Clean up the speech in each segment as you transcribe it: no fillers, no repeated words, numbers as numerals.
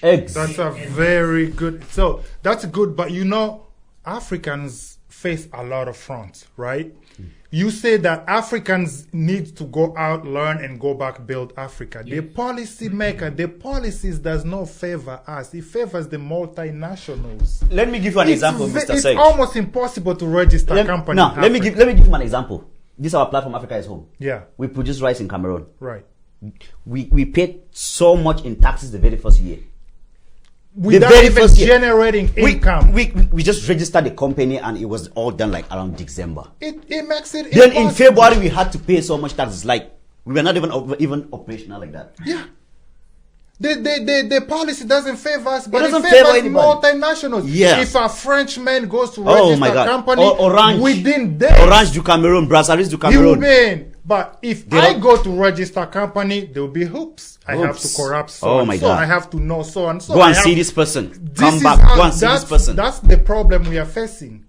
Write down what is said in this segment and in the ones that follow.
Eggs. That's a very good. So that's good, but you know, Africans face a lot of fronts, right? You say that Africans need to go out, learn, and go back, build Africa. The policy maker, the policies does not favor us. It favors the multinationals. Let me give you an example, Mr. It's Sage. almost impossible to register a company. No, let me give you an example. This is our platform, Africa is Home. Yeah. We produce rice in Cameroon. Right. We paid so much in taxes the very first year. Without even generating income. We just registered the company and it was all done like around December. It makes it Then impossible. in February we had to pay so much taxes, like we were not even operational like that. Yeah. The policy doesn't favor us, but it doesn't favors favor anybody. multinationals. Yeah. If a Frenchman goes to Oh register my a God. company Orange. within days, Orange to Cameroon, Brazzaville to he Cameroon. will be. But if I go to register a company, there will be hoops. I have to corrupt so Oh and my so. God. I have to know so and so. Go and I have- see this person. This Come is back. how- Go and see this person. That's the problem we are facing.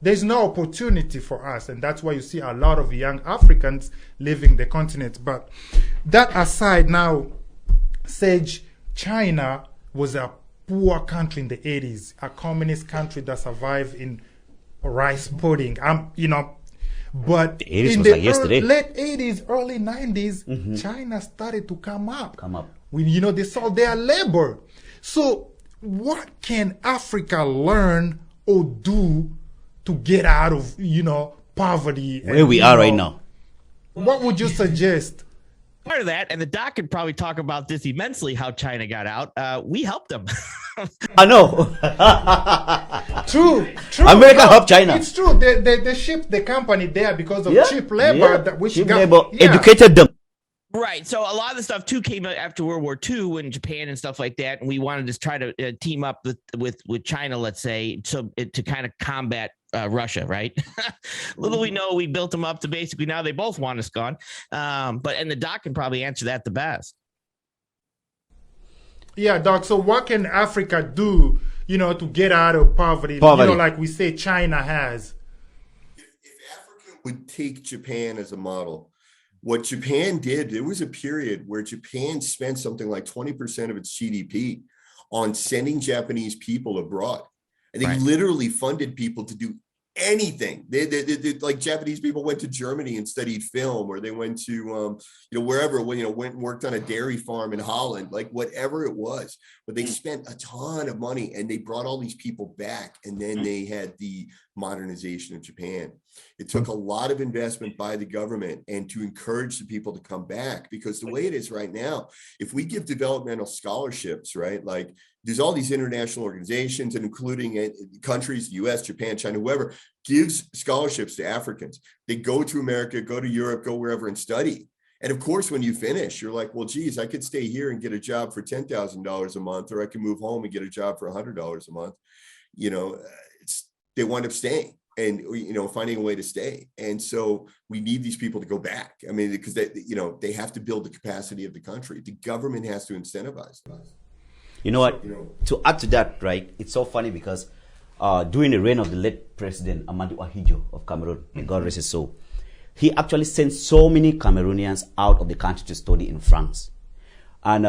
There's no opportunity for us, and that's why you see a lot of young Africans leaving the continent. But that aside, now, Sage, China was a poor country in the 80s, a communist country that survived in rice pudding. But The 80s in was the like yesterday. late 80s, early 90s, China started to come up. They sold their labor. So what can Africa learn or do to get out of, poverty? Where we are right now. What would you suggest? Part of that, and the doc could probably talk about this immensely, how China got out. We helped them. I know. True. America helped China. It's true. They shipped the company there because of cheap labor. Cheap labor educated them. Right. So a lot of the stuff too came after World War II when Japan and stuff like that, and we wanted to try to team up with China, let's say, to kind of combat Russia. Right. Little we know, we built them up to basically now they both want us gone. And the doc can probably answer that the best. Yeah, Doc. So what can Africa do, to get out of poverty? Like we say China has. If Africa would take Japan as a model, what Japan did, there was a period where Japan spent something like 20% of its GDP on sending Japanese people abroad. And they literally funded people to do anything. They like Japanese people went to Germany and studied film, or they went to wherever, went and worked on a dairy farm in Holland, like whatever it was. But they spent a ton of money and they brought all these people back, and then they had the modernization of Japan. It took a lot of investment by the government and to encourage the people to come back, because the way it is right now, if we give developmental scholarships, right, like there's all these international organizations, and including countries, US, Japan, China, whoever, gives scholarships to Africans. They go to America, go to Europe, go wherever and study. And of course, when you finish, you're like, well, geez, I could stay here and get a job for $10,000 a month, or I can move home and get a job for $100 a month. They wind up staying and, finding a way to stay. And so we need these people to go back. I mean, because they have to build the capacity of the country. The government has to incentivize them. You know what? To add to that, right? It's so funny because during the reign of the late President Amadou Ahidjo of Cameroon, may God rest his soul, he actually sent so many Cameroonians out of the country to study in France. And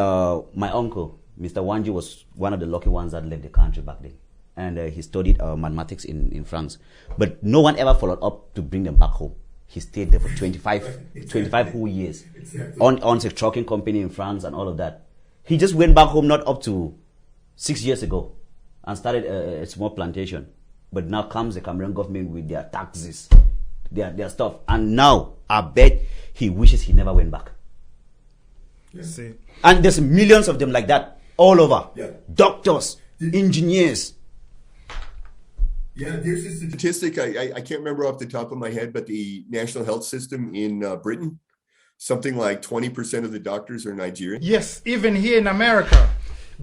my uncle, Mr. Wanji, was one of the lucky ones that left the country back then. And he studied mathematics in France. But no one ever followed up to bring them back home. He stayed there for 25 whole years. Owns a trucking company in France and all of that. He just went back home not up to 6 years ago and started a small plantation. But now comes the Cameroon government with their taxes, their stuff. And now I bet he wishes he never went back. See. And there's millions of them like that all over. Doctors, engineers. Yeah, there's a statistic, I can't remember off the top of my head, but the national health system in Britain, something like 20% of the doctors are Nigerian. Yes, even here in America.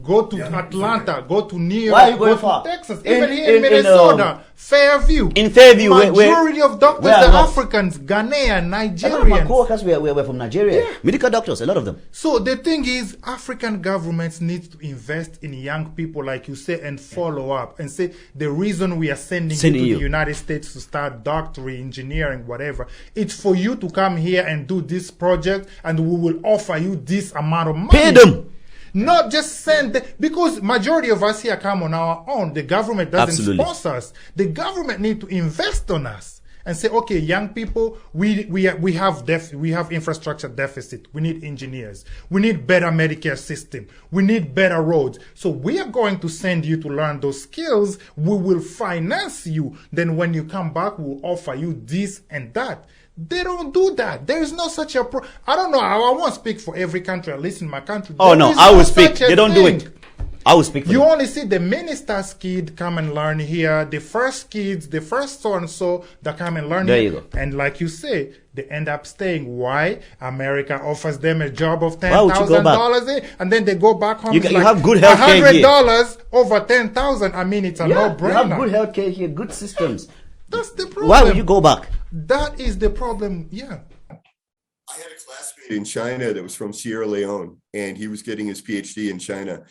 Go to Atlanta, go to New York, Why are you going go far? to Texas, even here in Minnesota, Fairview. In Fairview, majority of doctors where are not? Africans, Ghanaian, A lot of my Nigerians. co-workers were from Nigeria. Yeah. Medical doctors, a lot of them. So the thing is, African governments need to invest in young people, like you say, and follow up and say the reason we are sending you to the United States to start doctorate, engineering, whatever, it's for you to come here and do this project, and we will offer you this amount of money. Pay them. Not just send because majority of us here come on our own. The government doesn't sponsor us. The government need to invest on us and say, okay, young people, we have infrastructure deficit. We need engineers. We need better Medicare system. We need better roads. So we are going to send you to learn those skills. We will finance you. Then when you come back, we'll offer you this and that. They don't do that. There is no such a I don't know. I won't speak for every country, at least in my country. Oh, no, I will speak. They don't do it. I will speak for You them. only see the minister's kid come and learn here, the first kids, the first so-and-so that come and learn There here. you go. And like you say, they end up staying. Why? America offers them a job of Why would you go back? $10,000, and then they go back home. You It's you have good like health care here. $100 over 10,000. I mean, it's a You have no-brainer. good health care here, good systems. That's the problem. Why would you go back? That is the problem. Yeah. I had a classmate in China that was from Sierra Leone, and he was getting his PhD in China.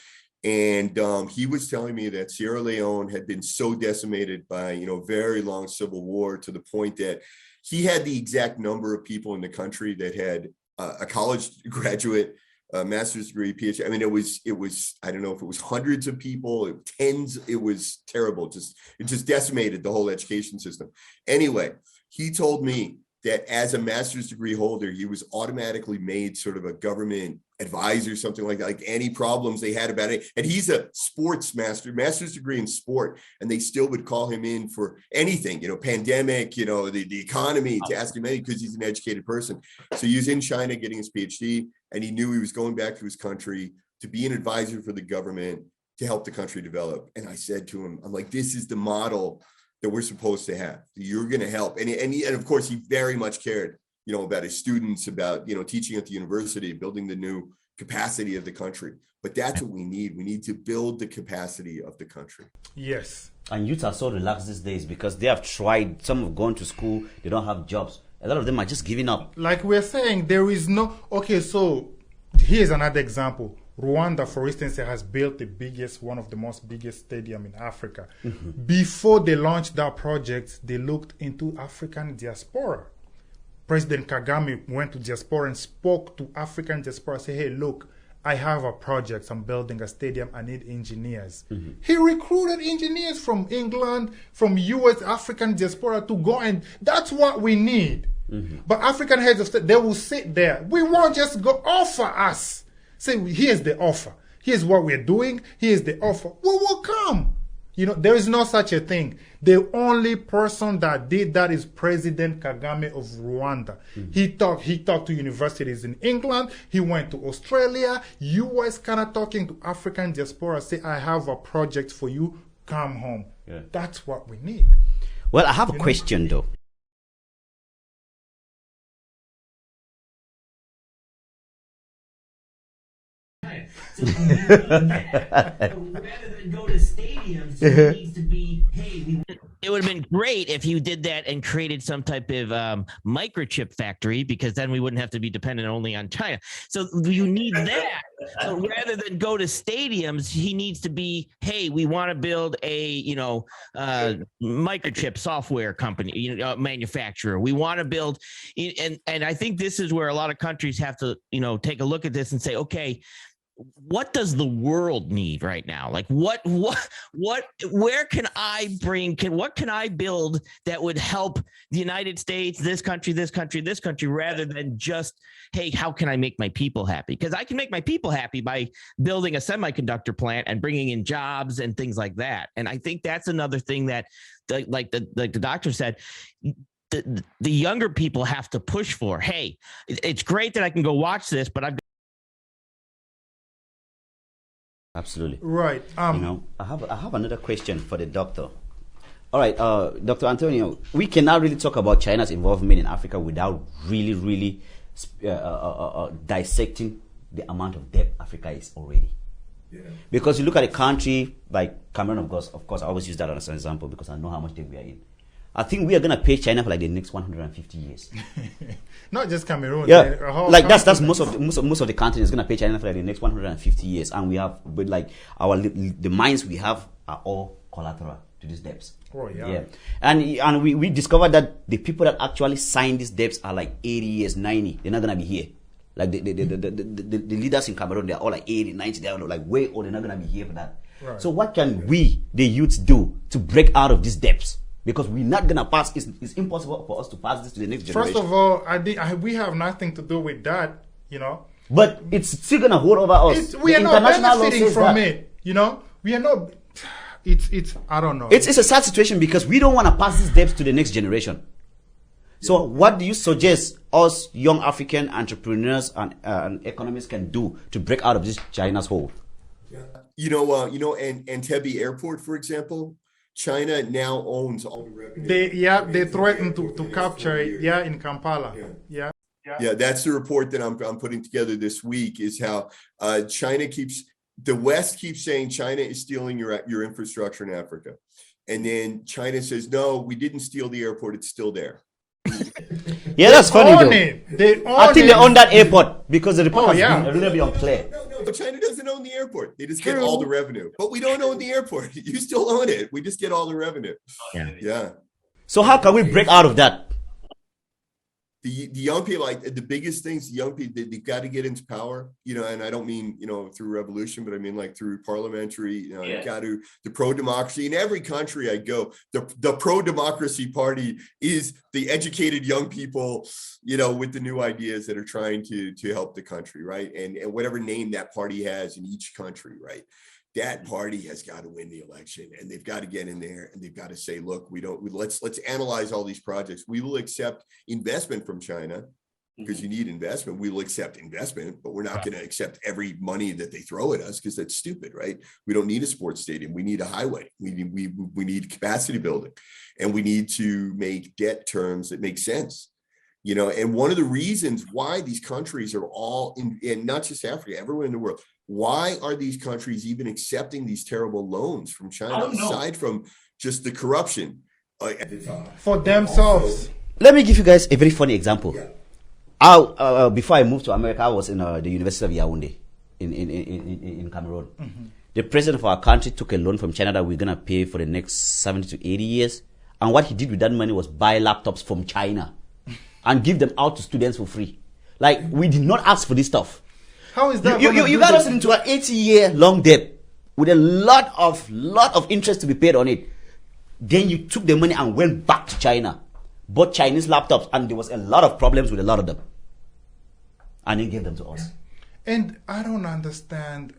And he was telling me that Sierra Leone had been so decimated by, very long civil war, to the point that he had the exact number of people in the country that had a college graduate, a master's degree, PhD. I mean, it was, I don't know if it was hundreds of people, tens, it was terrible. It just decimated the whole education system. Anyway, he told me that as a master's degree holder, he was automatically made sort of a government advisor, something like that, like any problems they had about it. And he's a sports master's degree in sport, and they still would call him in for anything, pandemic, the economy, to ask him anything, because he's an educated person. So he was in China getting his PhD, and he knew he was going back to his country to be an advisor for the government to help the country develop. And I said to him, I'm like, this is the model that we're supposed to have. You're going to help. And of course, he very much cared, about his students, about, teaching at the university, building the new capacity of the country. But that's what we need. We need to build the capacity of the country. Yes. And youth are so relaxed these days because they have tried. Some have gone to school. They don't have jobs. A lot of them are just giving up. Like we're saying, there is no... Okay, so here's another example. Rwanda, for instance, has built one of the most biggest stadium in Africa. Mm-hmm. Before they launched that project, they looked into African diaspora. President Kagame went to diaspora and spoke to African diaspora, say, hey, look, I have a project. I'm building a stadium. I need engineers. Mm-hmm. He recruited engineers from England, from US, African diaspora to go, and that's what we need. Mm-hmm. But African heads of state, they will sit there. We won't just go offer us. Say, here's the offer. Here's what we're doing. Here's the offer. We will come. There is no such a thing. The only person that did that is President Kagame of Rwanda. Mm-hmm. He talked to universities in England. He went to Australia, US, kind of talking to African diaspora, say, I have a project for you. Come home. Yeah. That's what we need. Well, I have a question, though. So rather than go to stadiums, it needs to be, hey, it would have been great if you did that and created some type of microchip factory, because then we wouldn't have to be dependent only on China. So you need that. So rather than go to stadiums, he needs to be, hey, we want to build a, microchip software company, manufacturer. We want to build, and I think this is where a lot of countries have to, take a look at this and say, okay, what does the world need right now? Like what where can I what can I build that would help the United States, this country, rather than just, hey, how can I make my people happy? Because I can make my people happy by building a semiconductor plant and bringing in jobs and things like that. And I think that's another thing that, like the doctor said, the younger people have to push for. Hey, it's great that I can go watch this, but I've Absolutely. Right. I have another question for the doctor. All right, Dr. Antonio, we cannot really talk about China's involvement in Africa without really dissecting the amount of debt Africa is already. Because you look at a country like Cameroon, of course, I always use that as an example because I know how much debt we are in. I think we are going to pay China for like the next 150 years. Not just Cameroon. Yeah, like that's most of the country is going to pay China for like the next 150 years, and we have, but like the mines we have are all collateral to these debts. Oh yeah. And we discovered that the people that actually sign these debts are like 80 years, 90. They're not going to be here. Like the leaders in Cameroon, they're all like 80, 90. They're like way old. They're not going to be here for that. Right. So what can we, the youths, do to break out of these debts? Because we're not going to pass. It's impossible for us to pass this to the next generation. First of all, we have nothing to do with that, you know. But it's still going to hold over us. We are not benefiting from it, you know. We are not. It's I don't know. It's a sad situation because we don't want to pass these debts to the next generation. So what do you suggest us young African entrepreneurs and economists can do to break out of this China's hold? You know, and Entebbe Airport, for example, China now owns all the revenue. They threatened to capture it. Yeah, in Kampala. Yeah, that's the report that I'm putting together this week. Is how the West keeps saying China is stealing your infrastructure in Africa, and then China says no, we didn't steal the airport; it's still there. Yeah, that's funny though. I think they own that airport because the report has been a little bit unclear. No, China doesn't own the airport. They just get all the revenue. But we don't own the airport. You still own it. We just get all the revenue. Yeah. So how can we break out of that? The young people, like the biggest things, the young people, they've got to get into power, you know, and I don't mean, you know, through revolution, but I mean like through parliamentary, you know, you've got to, the pro-democracy. In every country I go, the pro-democracy party is the educated young people, you know, with the new ideas that are trying to help the country, right? And whatever name that party has in each country, right? That party has got to win the election, and they've got to get in there and they've got to say, look, let's analyze all these projects. We will accept investment from China because you need investment. We will accept investment, but we're not going to accept every money that they throw at us because that's stupid, right? We don't need a sports stadium. We need a highway. We need capacity building, and we need to make debt terms that make sense. You know, and one of the reasons why these countries are all in not just Africa, everywhere in the world, why are these countries even accepting these terrible loans from China aside from just the corruption at the top? For themselves. Let me give you guys a very funny example. Yeah. Before I moved to America, I was in the University of Yaoundé in Cameroon. Mm-hmm. The president of our country took a loan from China that we're going to pay for the next 70 to 80 years. And what he did with that money was buy laptops from China and give them out to students for free. Like, we did not ask for this stuff. How is that? You got us into an 80-year long debt with a lot of interest to be paid on it. Then you took the money and went back to China, bought Chinese laptops, and there was a lot of problems with a lot of them. And then gave them to us. And I don't understand.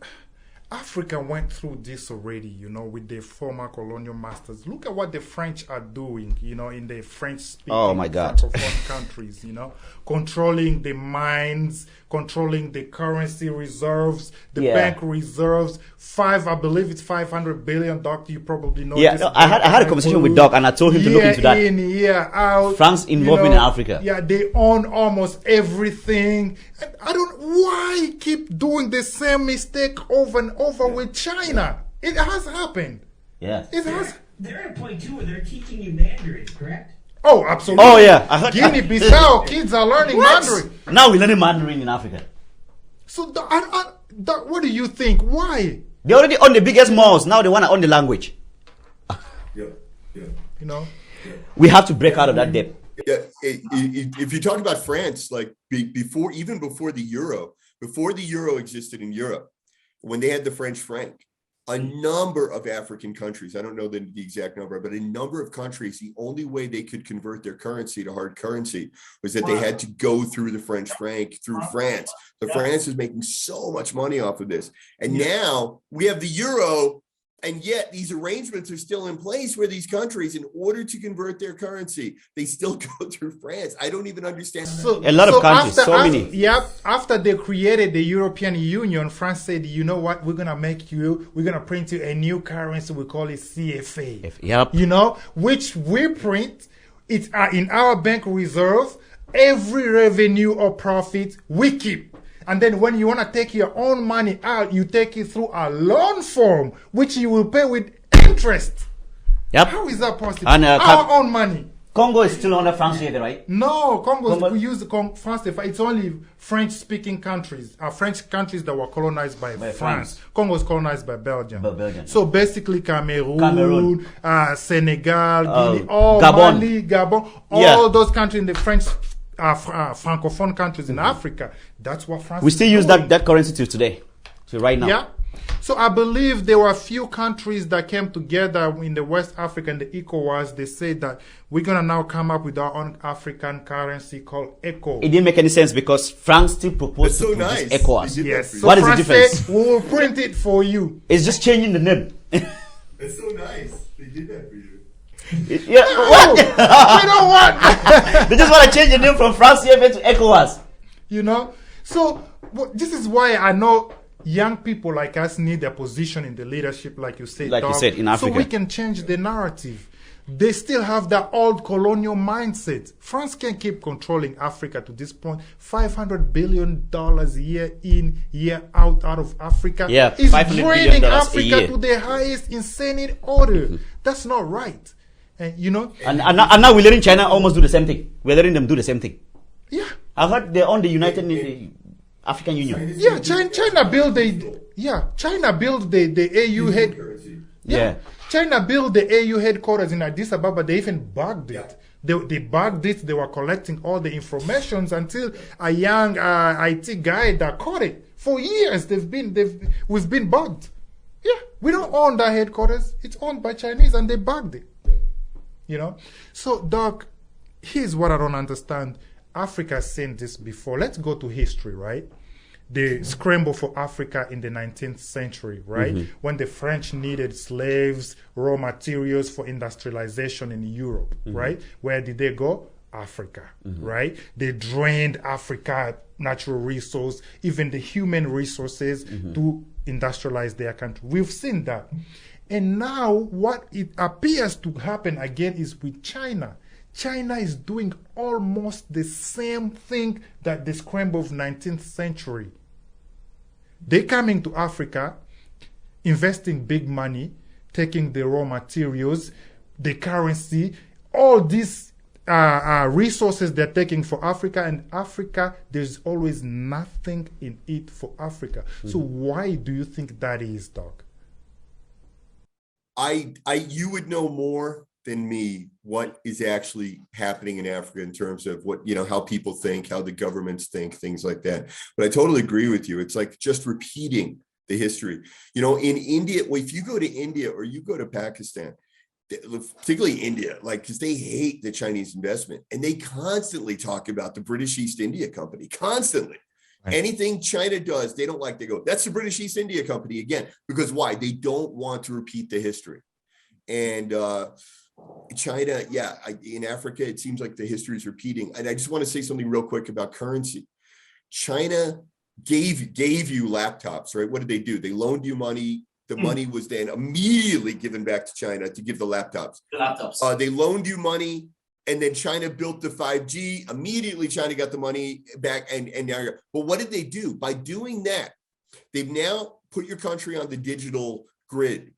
Africa went through this already, you know, with the former colonial masters. Look at what the French are doing, you know, in the French-speaking Francophone countries, you know, controlling the mines, controlling the currency reserves, the bank reserves. I believe it's 500 billion, Doc. You probably know. Yeah, I had a conversation with Doc, and I told him to look into that. In, year out. France involvement in Africa. Yeah, they own almost everything. And I don't. Why keep doing the same mistake over and over with China? It has happened. Yeah, it has. They're at a point too where they're teaching you Mandarin, correct? Oh, absolutely. Oh yeah, Guinea-Bissau kids are learning Mandarin. Now we're learning Mandarin in Africa. So, what do you think? Why? They already own the biggest malls. Now they want to own the language. Yeah. You know, we have to break out of that debt. Yeah, if you talk about France, like before the euro existed in Europe, when they had the French franc, a number of African countries, I don't know the exact number, but a number of countries, the only way they could convert their currency to hard currency was that they had to go through the French franc, through France. So France is making so much money off of this. And now we have the euro, and yet these arrangements are still in place where these countries, in order to convert their currency, they still go through France. I don't even understand. A lot of countries, many. Yep. After they created the European Union, France said, you know what, we're going to print you a new currency. We call it CFA. Yep. You know, which we print. It's in our bank reserve. Every revenue or profit we keep. And then when you want to take your own money out, you take it through a loan form, which you will pay with interest. Yep. How is that possible? And, our own money. Congo is still under France, right? No, we use France. It's only French-speaking countries, French countries that were colonized by France. Congo is colonized by Belgium. So basically, Cameroon. Senegal, Guinea, Gabon. Mali, Gabon, all those countries in the French francophone countries in Africa. That's what France. We still use that currency till today, till right now. Yeah. So I believe there were a few countries that came together in the West Africa and the ECOWAS. They said that we're going to now come up with our own African currency called ECO. It didn't make any sense because France still proposed to produce ECOWAS. Yes. So what is the difference? Said, we will print it for you. It's just changing the name. That's so nice. They did that for you. What? We don't want. They just want to change the name from France CFA to ECOWAS. You know? So this is why I know young people like us need a position in the leadership, like you said, in Africa. So we can change the narrative. They still have that old colonial mindset. France can keep controlling Africa to this point. $500 billion year in, year out of Africa. Yeah, is $500 billion draining a Africa year. to the highest insane order. That's not right. And you know, and now we're letting China almost do the same thing. We're letting them do the same thing. Yeah. I heard they're on the African Union. Yeah, China built the AU head. Yeah. China built the AU headquarters in Addis Ababa. They even bugged it. They bugged it. They were collecting all the informations until a young IT guy that caught it. For years, we've been bugged. Yeah, we don't own that headquarters. It's owned by Chinese, and they bugged it. You know. So, Doc, here's what I don't understand. Africa has seen this before. Let's go to history, right? The scramble for Africa in the 19th century, right? When the French needed slaves, raw materials for industrialization in Europe, right? Where did they go? Africa, right? They drained Africa natural resource, even the human resources to industrialize their country. We've seen that. And now what it appears to happen again is with China. China is doing almost the same thing that the scramble of 19th century. They coming to Africa, investing big money, taking the raw materials, the currency, all these resources they're taking for Africa, and Africa, there's always nothing in it for Africa. So why do you think that is, Doc? You would know more than me what is actually happening in Africa in terms of what, how people think, how the governments think, things like that. But I totally agree with you. It's like just repeating the history. In India, if you go to India or you go to Pakistan, particularly India, because they hate the Chinese investment, and they constantly talk about the British East India Company, constantly. Right. Anything China does, they don't like. They go, that's the British East India Company again. Because why? They don't want to repeat the history. And China, in Africa, it seems like the history is repeating. And I just want to say something real quick about currency. China gave you laptops, right? What did they do? They loaned you money. The money was then immediately given back to China to give the laptops. They loaned you money, and then China built the 5G. Immediately, China got the money back. But what did they do? By doing that, they've now put your country on the digital grid.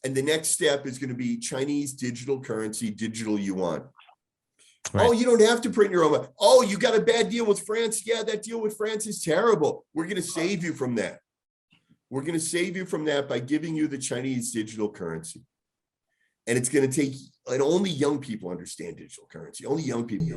And the next step is going to be Chinese digital currency, digital yuan. Right. Oh, you don't have to print your own money. Oh, you got a bad deal with France. Yeah, that deal with France is terrible. We're going to save you from that. We're going to save you from that by giving you the Chinese digital currency. And it's going to take, and only young people understand digital currency. Only young people.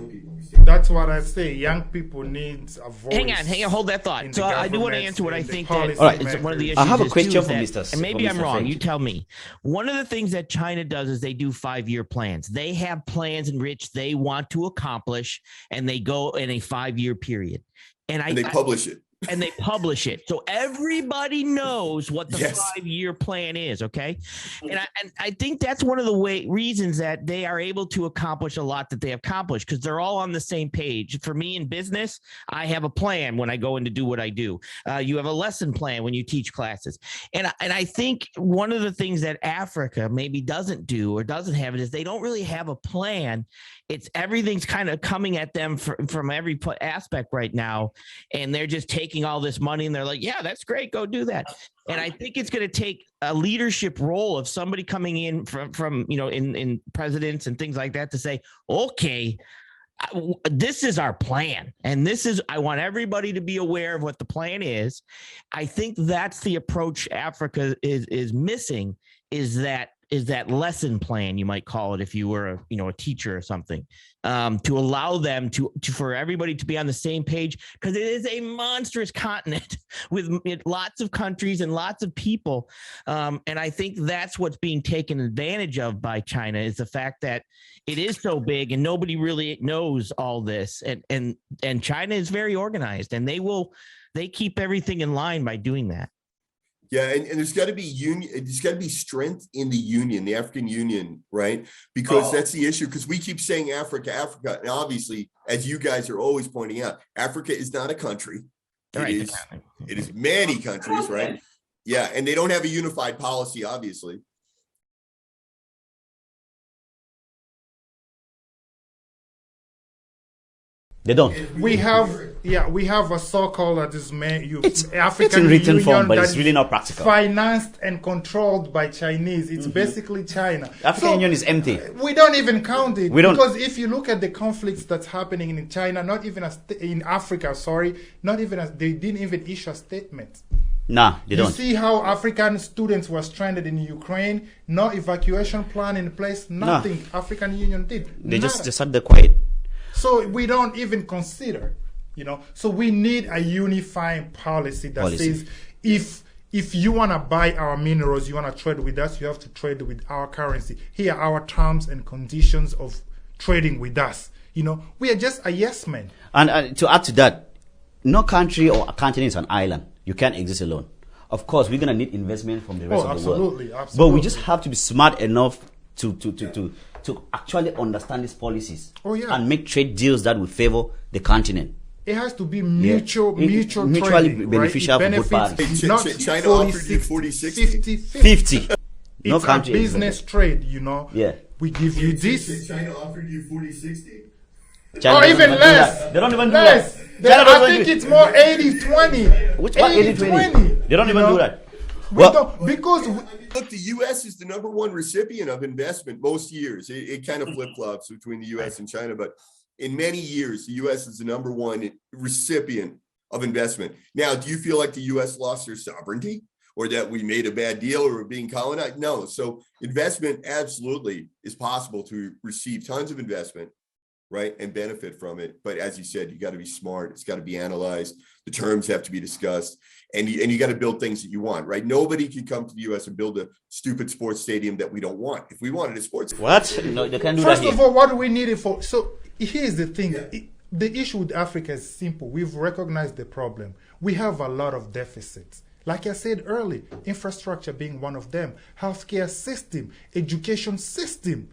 That's what I say. Young people need a voice. Hang on, hold that thought. So I do want to answer what I think that all right, one of the issues. I have a question for that, Mr. And maybe I'm wrong. Sage. You tell me. One of the things that China does is they do 5-year plans. They have plans in which they want to accomplish, and they go in a 5-year period. And they publish it. And they publish it. So everybody knows what the 5-year plan is, okay? And I think that's one of the reasons that they are able to accomplish a lot that they have accomplished, because they're all on the same page. For me in business, I have a plan when I go in to do what I do. You have a lesson plan when you teach classes. And I think one of the things that Africa maybe doesn't do or doesn't have it is they don't really have a plan. It's everything's kind of coming at them from every aspect right now, and they're just taking making all this money, and they're like, yeah, that's great, go do that. And I think it's going to take a leadership role of somebody coming in from in presidents and things like that to say, okay, this is our plan, and I want everybody to be aware of what the plan is. I think that's the approach Africa is missing, is that lesson plan, you might call it, if you were a teacher or something, to allow them for everybody to be on the same page, because it is a monstrous continent with lots of countries and lots of people. And I think that's what's being taken advantage of by China, is the fact that it is so big and nobody really knows all this. And China is very organized, and they keep everything in line by doing that. Yeah, and there's got to be union. There's got to be strength in the union, the African Union, right? Because that's the issue. Because we keep saying Africa, and obviously, as you guys are always pointing out, Africa is not a country. It is many countries, right? Yeah, and they don't have a unified policy, obviously. They don't. We have a so-called African it's in written Union form, but that it's really not practical. Financed and controlled by Chinese. It's basically China. African Union is empty. We don't even count it. We don't, because if you look at the conflicts that's happening in China, in Africa, they didn't even issue a statement. Nah, they don't. You see how African students were stranded in Ukraine, no evacuation plan in place, nothing. African Union did. They just sat there quiet. So we don't even consider, So we need a unifying policy that says, if you want to buy our minerals, you want to trade with us, you have to trade with our currency. Here are our terms and conditions of trading with us. We are just a yes man. And to add to that, no country or continent is an island. You can't exist alone. Of course, we're going to need investment from the rest of the world. Absolutely. But we just have to be smart enough to actually understand these policies and make trade deals that will favor the continent. It has to be mutually beneficial for both parties. China offered you 40-60. 50. No it's country a business trade, Yeah. We give you this. China offered you 40-60. Or even less. They don't even do less. that. I think it's more 80-20. Which part 80-20? They don't even do that. Look, the U.S. is the number one recipient of investment most years. It kind of flip-flops between the U.S. and China, but in many years, the U.S. is the number one recipient of investment. Now, do you feel like the U.S. lost their sovereignty, or that we made a bad deal, or we're being colonized? No. So investment absolutely is possible to receive tons of investment, right, and benefit from it. But as you said, you got to be smart. It's got to be analyzed. The terms have to be discussed, and you got to build things that you want, right? Nobody can come to the U.S. and build a stupid sports stadium that we don't want. If we wanted a sports what? No, they can't do First that. First of all, what do we need it for? So here's the thing. Yeah. The issue with Africa is simple. We've recognized the problem. We have a lot of deficits. Like I said earlier, infrastructure being one of them, healthcare system, education system.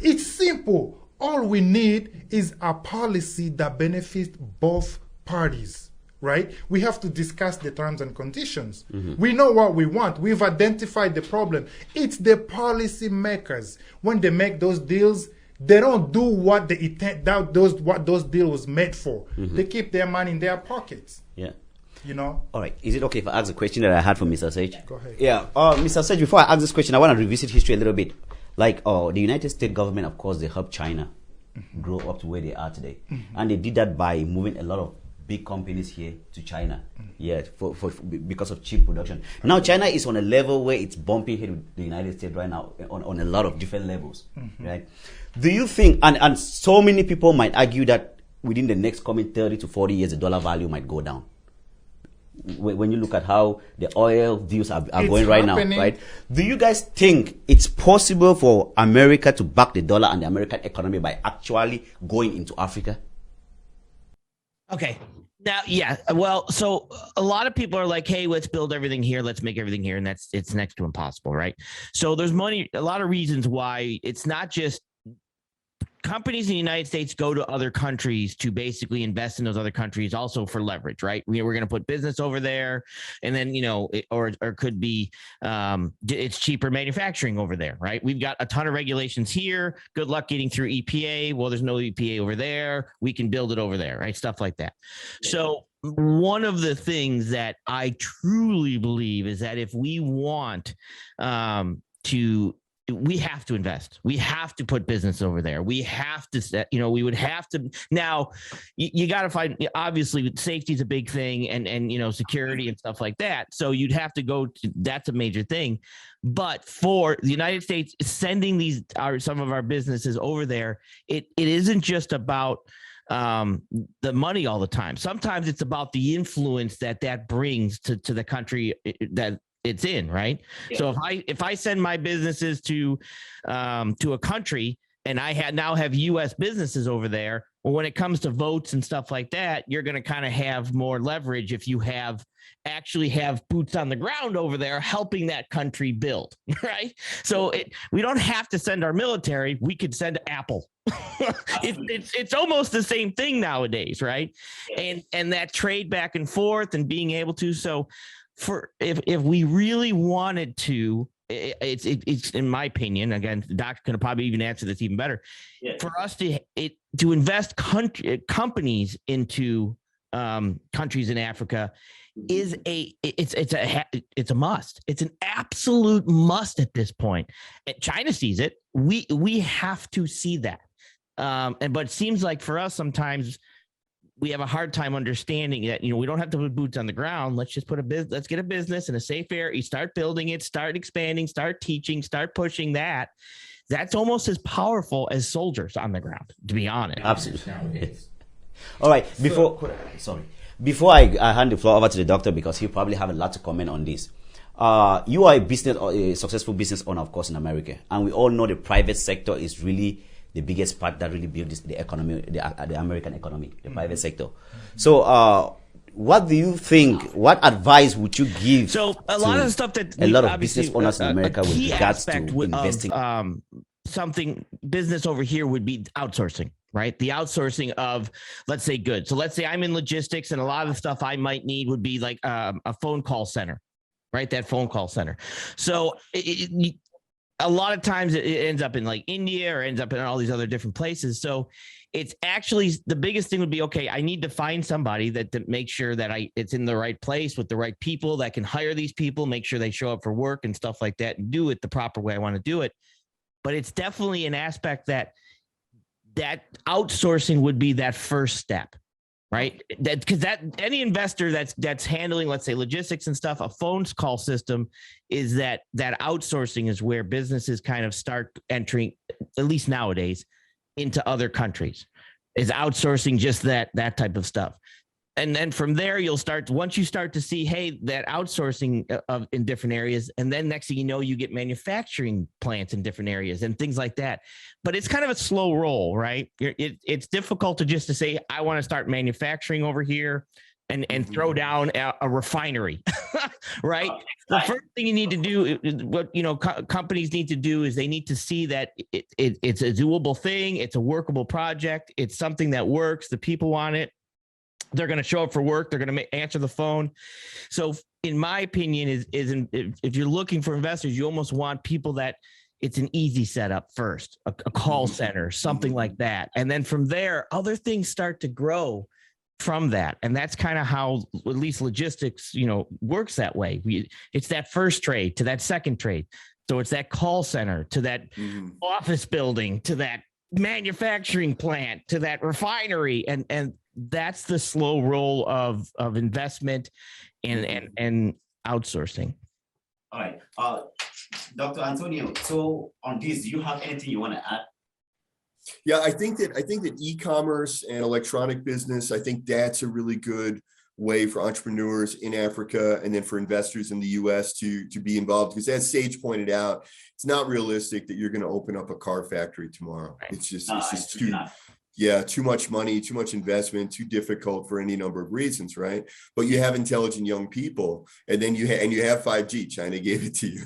It's simple. All we need is a policy that benefits both parties, right? We have to discuss the terms and conditions. We know what we want. We've identified the problem. It's the policy makers. When they make those deals, they don't do what those deals was made for. They keep their money in their pockets. Yeah. All right. Is it okay if I ask a question that I had from Mr. Sage? Go ahead. Yeah. Mr. Sage, before I ask this question, I want to revisit history a little bit. Like, the United States government, of course, they helped China grow up to where they are today. And they did that by moving a lot of big companies here to China. Yeah, because of cheap production. Now, China is on a level where it's bumping head with the United States right now on a lot of different levels, right? Do you think, and so many people might argue that within the next coming 30 to 40 years, the dollar value might go down. When you look at how the oil deals are going right now, right? Do you guys think it's possible for America to back the dollar and the American economy by actually going into Africa? Okay. Now, yeah. Well, so a lot of people are like, hey, let's build everything here. Let's make everything here. And it's next to impossible, right? So there's a lot of reasons why it's not just companies in the United States go to other countries to basically invest in those other countries also for leverage, right? We're going to put business over there, and then, or could be it's cheaper manufacturing over there, right? We've got a ton of regulations here. Good luck getting through EPA. Well, there's no EPA over there. We can build it over there, right? Stuff like that. So one of the things that I truly believe is that if we want we have to invest. We have to put business over there. We have to, we would have to. Now, you got to find, obviously, safety is a big thing, and security and stuff like that. So you'd have to go to, that's a major thing. But for the United States sending some of our businesses over there, it isn't just about the money all the time. Sometimes it's about the influence that brings to the country that it's in, right? Yeah. So if I send my businesses to a country and I now have U.S. businesses over there, well, when it comes to votes and stuff like that, you're going to kind of have more leverage if you actually have boots on the ground over there helping that country build, right? So we don't have to send our military. We could send Apple. It's almost the same thing nowadays, right? And that trade back and forth and being able to. So if we really wanted to, it's in my opinion, again, the doctor can probably even answer this even better. Yeah. For us to invest companies into countries in Africa is it's a must. It's an absolute must at this point. And China sees it. We have to see that. But it seems like for us sometimes we have a hard time understanding that, we don't have to put boots on the ground. Let's just let's get a business in a safe area. You start building it, start expanding, start teaching, start pushing that. That's almost as powerful as soldiers on the ground, to be honest. Absolutely. All right. Before I hand the floor over to the doctor, because he'll probably have a lot to comment on this. You are a successful business owner, of course, in America. And we all know the private sector is really the biggest part that really builds the economy, the American economy, the private sector. So, what do you think? What advice would you give? So, a lot of the stuff that a lot of business owners in America with regards to investing. Something business over here would be outsourcing, right? The outsourcing of, let's say, goods. So, let's say I'm in logistics, and a lot of the stuff I might need would be like a phone call center, right? That phone call center. So, a lot of times it ends up in like India or ends up in all these other different places. So it's actually the biggest thing would be, okay, I need to find somebody that makes sure that it's in the right place with the right people that can hire these people, make sure they show up for work and stuff like that and do it the proper way I want to do it. But it's definitely an aspect that outsourcing would be that first step. Right. Because any investor that's handling, let's say, logistics and stuff, a phone call system is that outsourcing is where businesses kind of start entering, at least nowadays, into other countries, is outsourcing just that type of stuff. And then from there, once you start to see, hey, that outsourcing in different areas, and then next thing you know, you get manufacturing plants in different areas and things like that. But it's kind of a slow roll, right? It's difficult to say, I want to start manufacturing over here and throw down a refinery, right? The first thing you need to do, what companies need to do, is they need to see that it's a doable thing, it's a workable project, it's something that works, the people want it. They're going to show up for work. They're going to answer the phone. So in my opinion, if you're looking for investors, you almost want people that it's an easy setup first, a call center, something like that. And then from there, other things start to grow from that. And that's kind of how at least logistics, works that way. It's that first trade to that second trade. So it's that call center to that office building, to that manufacturing plant, to that refinery. And that's the slow roll of investment and outsourcing. All right. Dr. Antonio, so on this, do you have anything you want to add? Yeah, I think that e-commerce and electronic business, I think that's a really good way for entrepreneurs in Africa and then for investors in the US to be involved. Because as Sage pointed out, it's not realistic that you're going to open up a car factory tomorrow. Right. It's just too much money, too much investment, too difficult for any number of reasons, right? But you have intelligent young people, and then you have 5G. China gave it to you.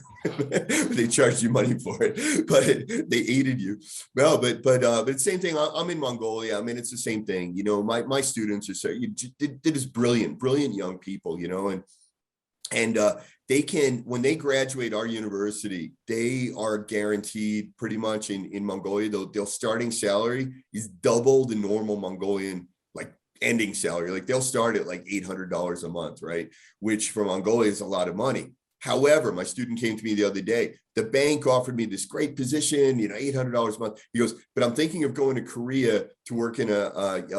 They charged you money for it, but they aided you. Well, but same thing. I'm in Mongolia. I mean, it's the same thing. My students are it is brilliant young people. And they can, when they graduate our university, they are guaranteed pretty much in Mongolia, their starting salary is double the normal Mongolian, like ending salary. Like they'll start at like $800 a month, right? Which from Mongolia is a lot of money. However, my student came to me the other day. The bank offered me this great position, $800 a month. He goes, but I'm thinking of going to Korea to work in a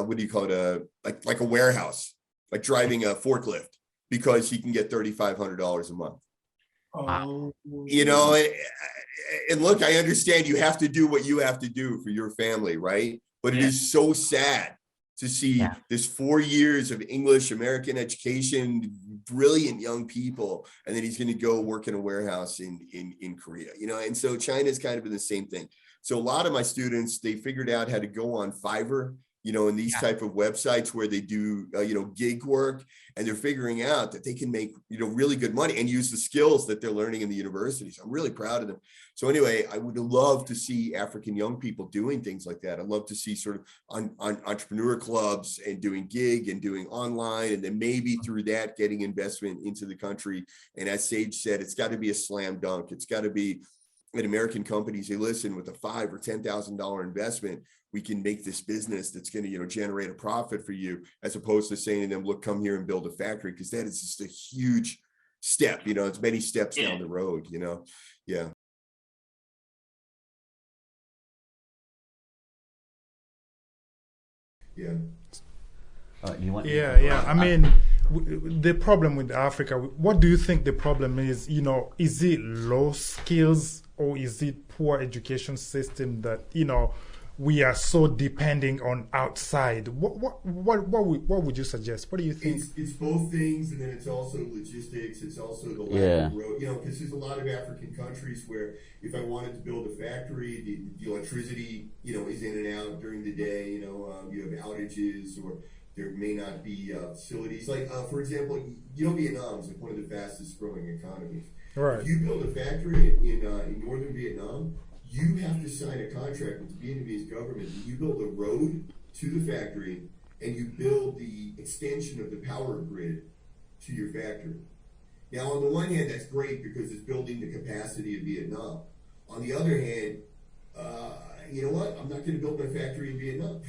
what do you call it? Like a warehouse, like driving a forklift, because he can get $3,500 a month. Wow. And look, I understand you have to do what you have to do for your family, right? But it is so sad to see this 4 years of English American education, brilliant young people, and then he's going to go work in a warehouse in Korea, and so China is kind of in the same thing. So a lot of my students, they figured out how to go on Fiverr, in these type of websites where they do, gig work, and they're figuring out that they can make, really good money and use the skills that they're learning in the universities. I'm really proud of them. So anyway, I would love to see African young people doing things like that. I'd love to see sort of on entrepreneur clubs and doing gig and doing online, and then maybe through that getting investment into the country. And as Sage said, it's got to be a slam dunk. It's got to be in American companies. They listen, with a $5,000 or $10,000 investment, we can make this business that's going to, generate a profit for you, as opposed to saying to them, look, come here and build a factory, because that is just a huge step. It's many steps down the road, Yeah. Yeah. I mean, the problem with Africa, what do you think the problem is? Is it low skills, or is it poor education system that, we are so depending on outside? What would you suggest? What do you think? It's both things, and then it's also logistics. It's also the lack of road. Because there's a lot of African countries where if I wanted to build a factory, the electricity, is in and out during the day. You have outages, or there may not be facilities. Like for example, Vietnam is like one of the fastest growing economies. Right. If you build a factory in northern Vietnam, you have to sign a contract with the Vietnamese government. You build a road to the factory, and you build the extension of the power grid to your factory. Now, on the one hand, that's great because it's building the capacity of Vietnam. On the other hand, you know what? I'm not going to build my factory in Vietnam.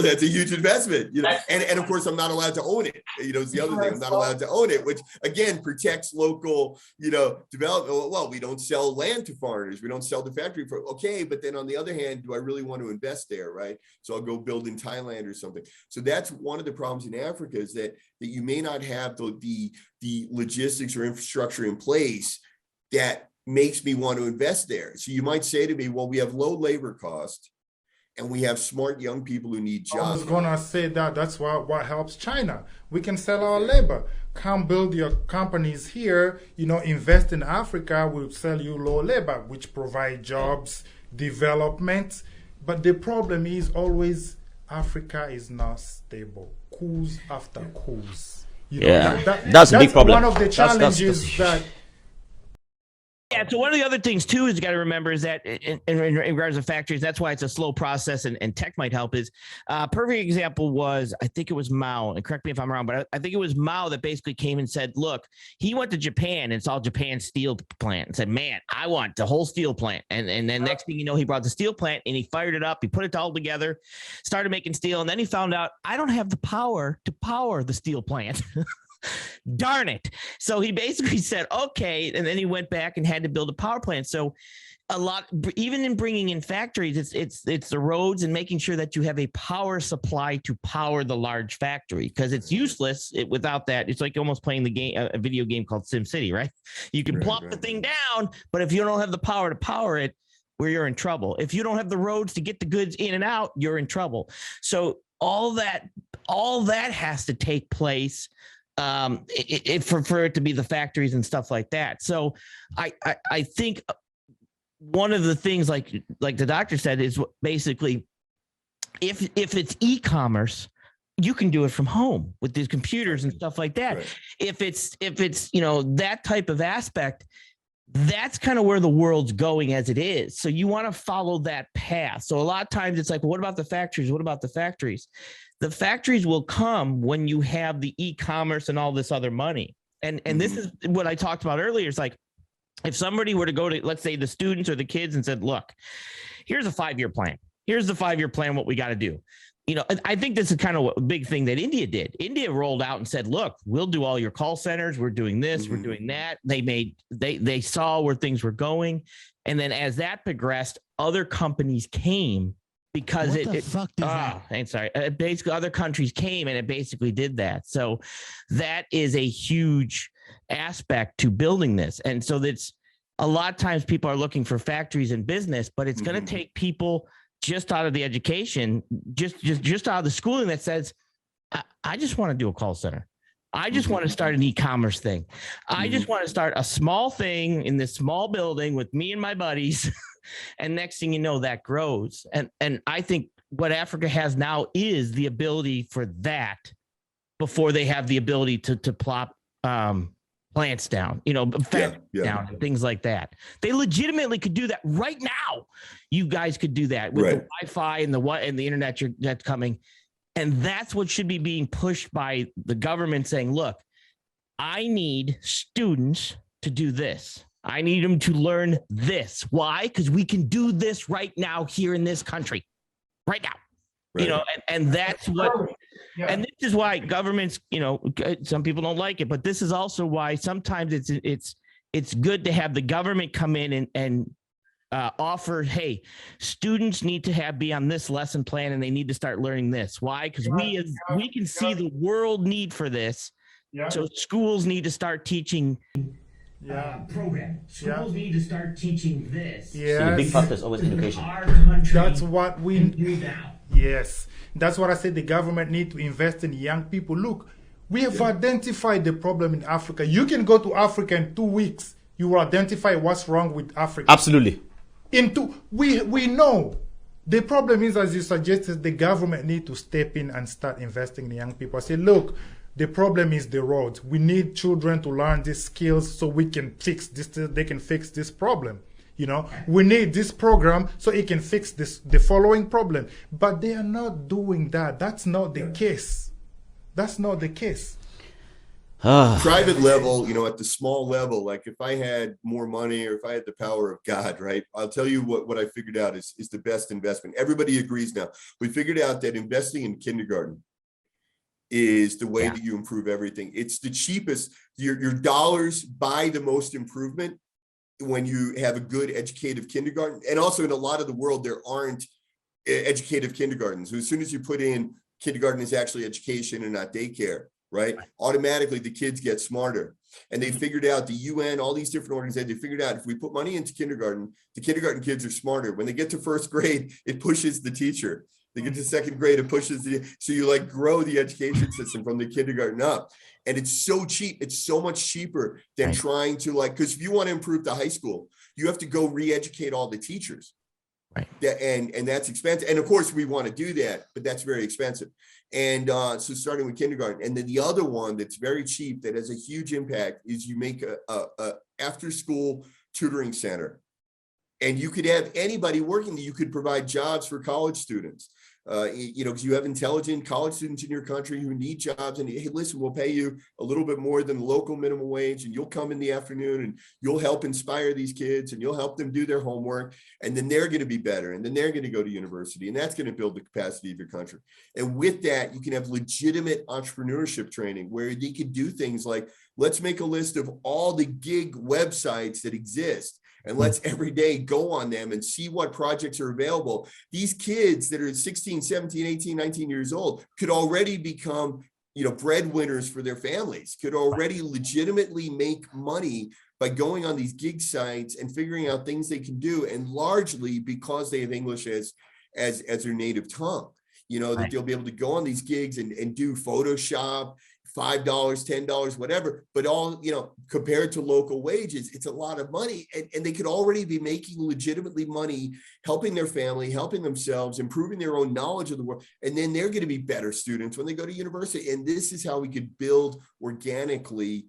That's a huge investment. And of course, I'm not allowed to own it. It's the other thing. I'm not allowed to own it, which again protects local, development. Well, we don't sell land to foreigners. We don't sell the factory for. Okay, but then on the other hand, do I really want to invest there? Right. So I'll go build in Thailand or something. So that's one of the problems in Africa, is that you may not have the logistics or infrastructure in place that makes me want to invest there. So you might say to me, well, we have low labor cost and we have smart young people who need jobs. I was going to say that's what helps China. We can sell our labor. Come build your companies here, invest in Africa, we'll sell you low labor, which provide jobs, development. But the problem is always Africa is not stable. Coups after coups. That's a big problem. One of the challenges that... Yeah, so one of the other things too is you got to remember is that in regards to factories, that's why it's a slow process, and tech might help. Is perfect example was, I think it was Mao, and correct me if I'm wrong, but I think it was Mao that basically came and said, look, he went to Japan and saw Japan's steel plant and said, man, I want the whole steel plant. And then next thing you know, he brought the steel plant and he fired it up, he put it all together, started making steel, and then he found out, I don't have the power to power the steel plant. Darn it. So he basically said, okay. And then he went back and had to build a power plant. So a lot, even in bringing in factories, it's the roads and making sure that you have a power supply to power the large factory, because it's useless without that. It's like almost playing the game, a video game called SimCity, right? You can plop the thing down, but if you don't have the power to power it, where you're in trouble. If you don't have the roads to get the goods in and out, you're in trouble. So all that has to take place for it to be the factories and stuff like that. So I think one of the things, like the doctor said, is basically if it's e-commerce, you can do it from home with these computers and stuff like that. Right. If it's that type of aspect, that's kind of where the world's going as it is. So you want to follow that path. So a lot of times it's like, well, what about the factories? What about the factories? The factories will come when you have the e-commerce and all this other money. And this is what I talked about earlier. It's like, if somebody were to go to, let's say, the students or the kids and said, look, here's a 5-year plan. Here's the 5-year plan, what we got to do. I think this is kind of a big thing that India did. India rolled out and said, look, we'll do all your call centers. We're doing this, we're doing that. They saw where things were going. And then as that progressed, other companies came because basically other countries came and it basically did that. So that is a huge aspect to building this. And so that's a lot of times people are looking for factories and business, but it's going to take people just out of the education, just out of the schooling that says, I just want to do a call center. I just want to start an e-commerce thing. I just want to start a small thing in this small building with me and my buddies. And next thing you know, that grows. And I think what Africa has now is the ability for that before they have the ability to plop plants down, down and things like that. They legitimately could do that right now. You guys could do that with the Wi-Fi and the internet that's coming. And that's what should be being pushed by the government saying, look, I need students to do this. I need them to learn this. Why? Because we can do this right now here in this country, right now. Right. And that's what, and this is why governments, some people don't like it, but this is also why sometimes it's good to have the government come in and offer, hey, students need to be on this lesson plan and they need to start learning this. Why? Because we can see the world need for this. Yeah. So schools need to start teaching. Program. Schools need to start teaching this. Yeah. So the big factor is always education. Our country. That's what we do now. Yes, that's what I said. The government need to invest in young people. Look, we have identified the problem in Africa. You can go to Africa in 2 weeks. You will identify what's wrong with Africa. Absolutely. We know. The problem is, as you suggested, the government need to step in and start investing in young people. I say, look, the problem is the roads. We need children to learn these skills so we can fix this. They can fix this problem. We need this program so it can fix the following problem. But they are not doing that. That's not the case. That's not the case. Private level, at the small level, like if I had more money or if I had the power of God, right? I'll tell you what I figured out is the best investment. Everybody agrees now. We figured out that investing in kindergarten is the way that you improve everything. It's the cheapest. Your dollars buy the most improvement when you have a good educative kindergarten. And also in a lot of the world, there aren't educative kindergartens. So as soon as you put in kindergarten is actually education and not daycare, right? Automatically the kids get smarter. And they figured out, the UN, all these different organizations, they figured out if we put money into kindergarten, the kindergarten kids are smarter. When they get to first grade, it pushes the teacher. They get to second grade, it pushes so you grow the education system from the kindergarten up. And it's so cheap. It's so much cheaper than trying to because if you want to improve the high school, you have to go re-educate all the teachers. Right. And that's expensive. And of course we want to do that, but that's very expensive. And so starting with kindergarten. And then the other one that's very cheap that has a huge impact is you make a after school tutoring center. And you could have anybody working, you could provide jobs for college students. Because you have intelligent college students in your country who need jobs, and hey, listen, we'll pay you a little bit more than the local minimum wage, and you'll come in the afternoon and you'll help inspire these kids and you'll help them do their homework, and then they're going to be better, and then they're going to go to university, and that's going to build the capacity of your country. And with that, you can have legitimate entrepreneurship training where they could do things like, let's make a list of all the gig websites that exist. And let's every day go on them and see what projects are available. These kids that are 16, 17, 18, 19 years old could already become, breadwinners for their families, could already legitimately make money by going on these gig sites and figuring out things they can do. And largely because they have English as their native tongue, that they'll be able to go on these gigs and do Photoshop, $5, $10, whatever, but all, compared to local wages, it's a lot of money. And they could already be making legitimately money, helping their family, helping themselves, improving their own knowledge of the world. And then they're going to be better students when they go to university. And this is how we could build organically,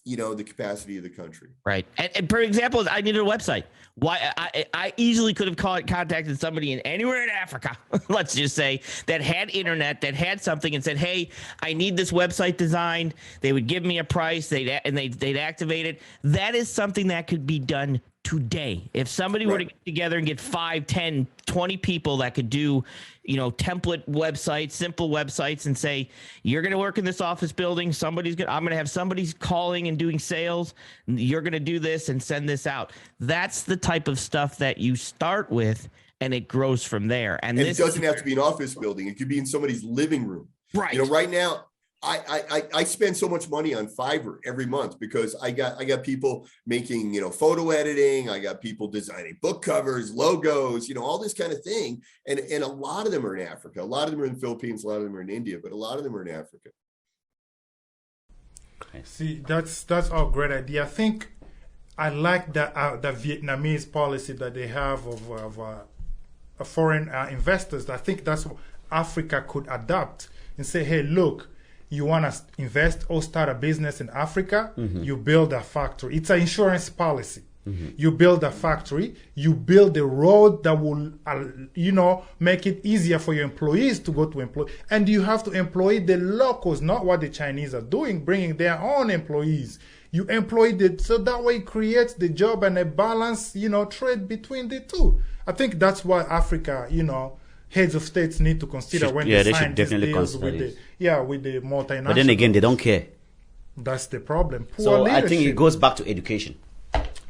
the capacity of the country. Right. And for example, I needed a website. Why I easily could have contacted somebody in anywhere in Africa, let's just say, that had internet, that had something, and said, hey, I need this website designed. They would give me a price. They'd activate it. That is something that could be done today. If somebody were to get together and get 5, 10, 20 people that could do, template websites, simple websites, and say, you're going to work in this office building. I'm going to have somebody calling and doing sales. You're going to do this and send this out. That's the type of stuff that you start with, and it grows from there. And it doesn't have to be an office building. It could be in somebody's living room. Right. Right now, I spend so much money on Fiverr every month because I got people making, photo editing. I got people designing book covers, logos, all this kind of thing. And a lot of them are in Africa. A lot of them are in the Philippines. A lot of them are in India, but a lot of them are in Africa. See, that's all great idea. I think I like the Vietnamese policy that they have of foreign investors. I think that's what Africa could adapt and say, hey, look, you want to invest or start a business in Africa, you build a factory. It's an insurance policy. You build a factory, you build a road that will, make it easier for your employees to go to employ. And you have to employ the locals, not what the Chinese are doing, bringing their own employees. You employ so that way it creates the job and a balance, trade between the two. I think that's what Africa, heads of states need to consider when they sign these deals with the multinational. But then again, they don't care. That's the problem. So I think it goes back to education,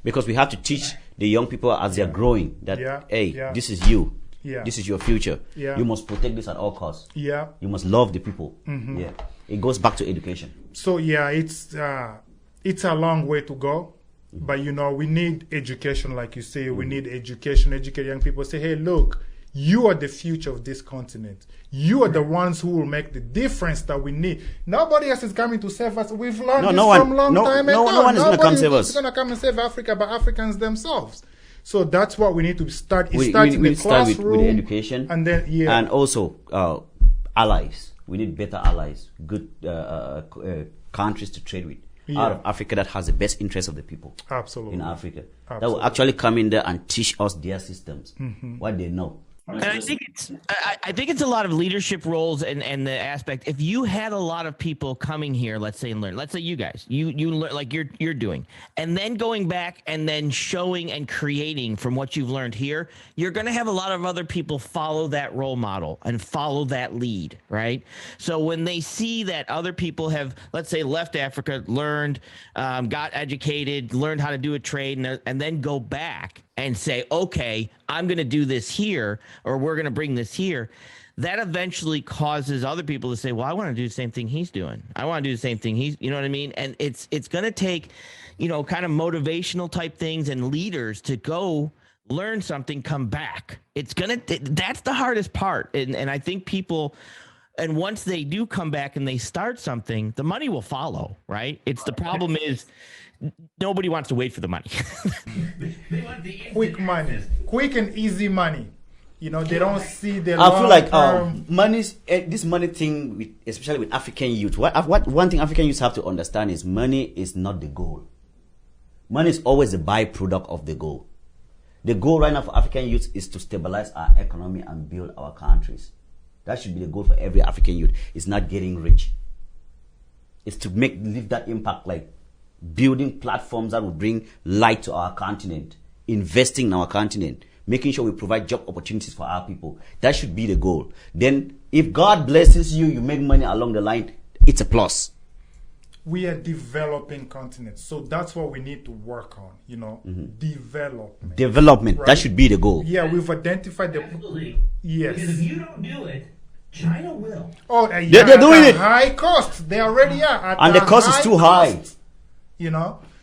because we have to teach the young people as they're growing that, this is you. Yeah. This is your future. Yeah. You must protect this at all costs. Yeah. You must love the people. Yeah. It goes back to education. So it's a long way to go. But we need education, like you say. We need education, educate young people. Say, hey, look, you are the future of this continent. You are the ones who will make the difference that we need. Nobody else is coming to save us. We've learned this from long time ago. No one is going to come save us. Nobody's going to come and save Africa, but Africans themselves. So that's what we need to start. It starts in the classroom. With education. And then, and also allies. We need better allies, good countries to trade with. Out of Africa that has the best interest of the people. Absolutely. In Africa. Absolutely. That will actually come in there and teach us their systems, what they know. And I think it's a lot of leadership roles and the aspect. If you had a lot of people coming here, let's say, and learn. Let's say you guys, you learn like you're doing, and then going back and then showing and creating from what you've learned here, you're going to have a lot of other people follow that role model and follow that lead, right? So when they see that other people have, let's say, left Africa, learned, got educated, learned how to do a trade, and then go back and say, okay, I'm going to do this here, or we're going to bring this here, that eventually causes other people to say, well, I want to do the same thing he's doing. I want to do the same thing you know what I mean? And it's going to take, kind of motivational type things and leaders to go learn something, come back. That's the hardest part. And I think people, and once they do come back and they start something, the money will follow, right? The problem is, nobody wants to wait for the money. They want the quick money, quick and easy money. They don't see the. I feel like this money thing, especially with African youth. What one thing African youth have to understand is money is not the goal. Money is always a byproduct of the goal. The goal right now for African youth is to stabilize our economy and build our countries. That should be the goal for every African youth. It's not getting rich. It's to leave that impact, like building platforms that will bring light to our continent, investing in our continent, making sure we provide job opportunities for our people. That should be the goal. Then if God blesses you, you make money along the line, it's a plus. We are developing continents, so that's what we need to work on, Development, right? That should be the goal. Yeah, we've identified the... Absolutely. Yes. Because if you don't do it, China will. Oh, they're doing it. High cost. They already are. And the cost is too high.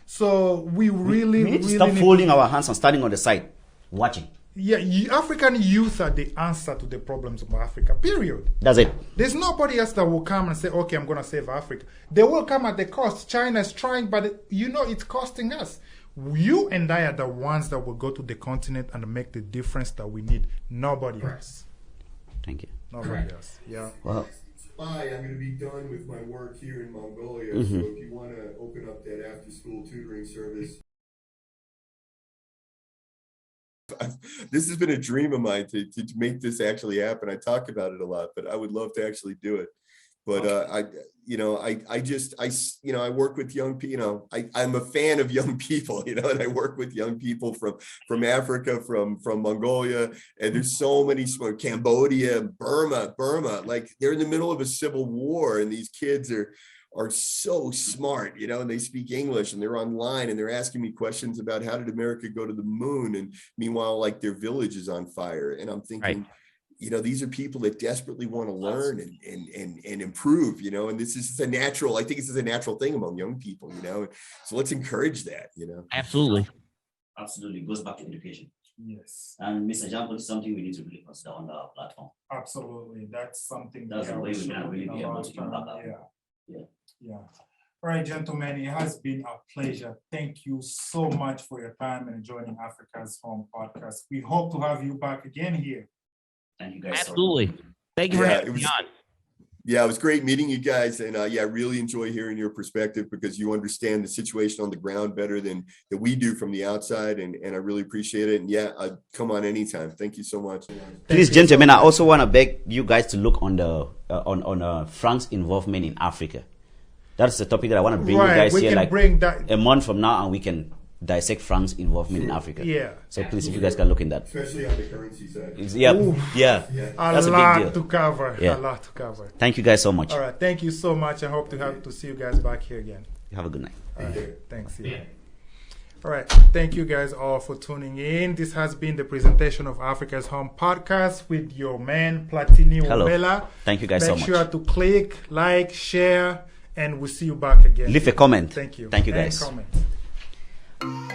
So we really need to stop folding our hands and standing on the side, watching. Yeah, African youth are the answer to the problems of Africa, period. That's it. There's nobody else that will come and say, okay, I'm going to save Africa. They will come at the cost. China is trying, but it's costing us. You and I are the ones that will go to the continent and make the difference that we need. Nobody else. Thank you. Nobody else. Yeah. Well, I'm going to be done with my work here in Mongolia. So if you want to open up that after-school tutoring service. This has been a dream of mine to make this actually happen. I talk about it a lot, but I would love to actually do it. But I work with young people. I'm a fan of young people, and I work with young people from Africa, from Mongolia, and there's so many, Cambodia, Burma, like they're in the middle of a civil war, and these kids are so smart, and they speak English, and they're online, and they're asking me questions about how did America go to the moon, and meanwhile, like their village is on fire, and I'm thinking. Right. These are people that desperately want to learn and improve, and this is a natural, I think this is a natural thing among young people, so let's encourage that, Absolutely. Absolutely. It goes back to education. Yes. And Mr. Example is something we need to really consider on the platform. Absolutely. That's something that's the way we can really be able to impact that. Yeah. All right, gentlemen, it has been a pleasure. Thank you so much for your time and joining Africa's Home podcast. We hope to have you back again here. Thank you guys. Absolutely. Thank you for having me on. Yeah, it was great meeting you guys. And I really enjoy hearing your perspective because you understand the situation on the ground better than we do from the outside. And I really appreciate it. And come on anytime. Thank you so much. Please, gentlemen, I also want to beg you guys to look on the on Frank's involvement in Africa. That's the topic that I want to bring you guys here like a month from now, and we can dissect Frank's involvement in Africa. Yeah. So please, if you guys can look in that. Especially on the currency side. That's a big deal. To cover. Yeah. A lot to cover. Thank you guys so much. All right. Thank you so much. I hope to see you guys back here again. Have a good night. All right. Thanks. Yeah. All right. Thank you guys all for tuning in. This has been the presentation of Africa's Home podcast with your man, Platini Womela. Thank you guys so much. Make sure to click, like, share, and we'll see you back again. Leave a comment. Thank you. Thank you guys. And comment.